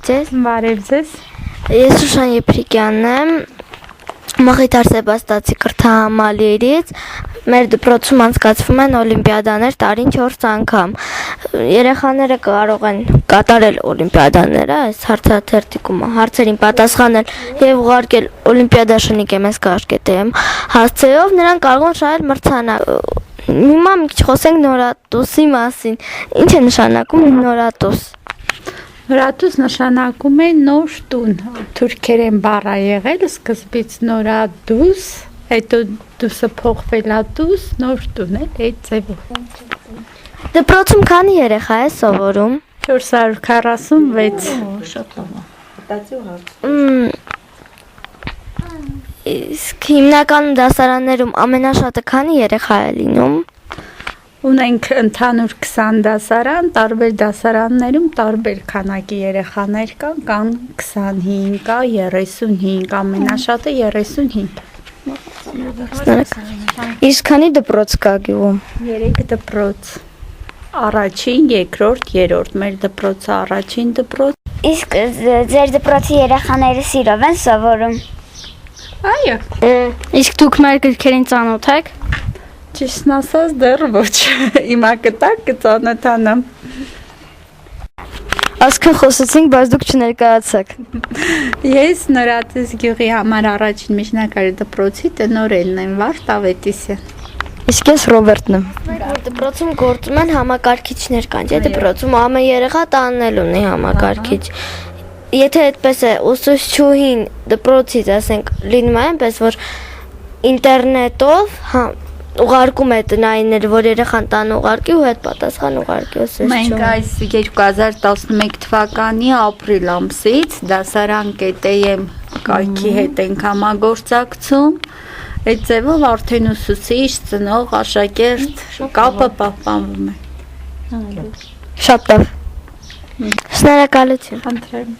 ձեզ։ Բարև ձեզ։ Ես Շուշան Եփրիկյանն եմ, Մխիթար Սեբաստացի կրթահամալիրից։ Մեր դպրոցում անցկացվում են օլիմպիադաներ տարին 4 անգամ։ Երեխաները կարող են կատարել օլիմպիադաները, այս հարցաթերթիկում հարցերին պատասխանել եւ ուղարկել օլիմպիադաշնիկ MS կաշկետեմ հասցեով նրանք կարող են շահել մրցանակ։ Հիմա մի քիչ խոսենք նորատուսի մասին։ Ինչ է նշանակում նորատուս։ Նորատուս նշանակում է նոր տուն, թուրքերեն բառ է եղել, սկզբից նորադուս, հետո դուսը փոխվել է դուս, նոր տուն է, այդ ձևով։ Դպրոցում քանի երեխա է սովորում։ 446։ Իսկ հիմնականում դասարաններում ամենաշատը քանի երեխա է լինում։ Ունենք ընդհանուր 20 դասարան, տարբեր դասարաններում տարբեր քանակի երեխաներ կան 25, կա 35, ամենաշատը 35։ Իսկ քանի դպրոց կա գյուղում։ 3 դպրոց։ Առաջին, երկրորդ, երրորդ, մեր դպրոցը առաջին դպրոց։ Իսկ ձեր դպրոցի երեխաները սիրով են սովորում։ Այո։ Իսկ դուք մեր գրքերին ծանոթ եք։ Ճիշտն ասած դեռ ոչ։ Հիմա կտակ կծանոթանամ։ Այսքան խոսեցինք, բայց դուք չներկայացաք։ Ես Նորատուս գյուղի համար առաջին միջնակարգ դպրոցի տնօրենն եմ, Վարդ Ավետիսյան։ Իսկ ես Ռոբերտն եմ։ Մեր դպրոցում գործում են համակարգիչներ կան, չէ՞, դպրոցում ամեն երեխա տանել ունի համակարգիչ։ Եթե այդպես է, ուսուցչուհին դպրոցից, ասենք, լինում է այնպես, որ ինտերնետով ուղարկում է տնայիններ, որ երեխան տան ուղարկի ու հետ պատասխան ուղարկի ուսուցչուհին։ Մենք այս 2011 թվականի ապրիլ ամսից դասարան ԿՏԵՄ կայքի հետ ենք համագործակցում։ Այդ ձևով արդեն ուսուցիչ, ծնող, աշակերտ կապը պահպանվում է։ Շատ լավ։ Շնորհակալություն։ Խնդրեմ։